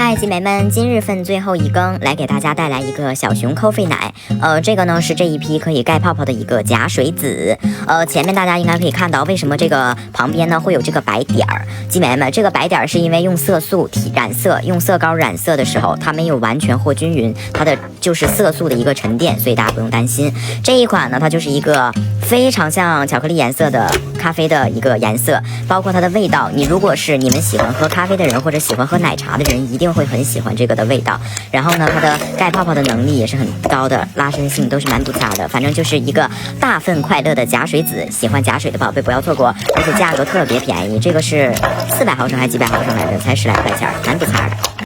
嗨，集美们，今日份最后一更，来给大家带来一个小熊 Coffee 奶。这个呢是这一批可以盖泡泡的一个假水籽。前面大家应该可以看到，为什么这个旁边呢会有这个白点儿？集美们，这个白点儿是因为用色素染色，用色膏染色的时候，它没有完全和均匀，它的就是色素的一个沉淀，所以大家不用担心。这一款呢，它就是一个非常像巧克力颜色的咖啡的一个颜色，包括它的味道。你如果是你们喜欢喝咖啡的人，或者喜欢喝奶茶的人，一定会很喜欢这个的味道。然后呢，它的盖泡泡的能力也是很高的，拉伸性都是蛮不差的。反正就是一个大份快乐的假水籽，喜欢假水的宝贝不要错过，而且价格特别便宜，这个是400毫升还是几百毫升来着，才10来块钱，蛮不差的。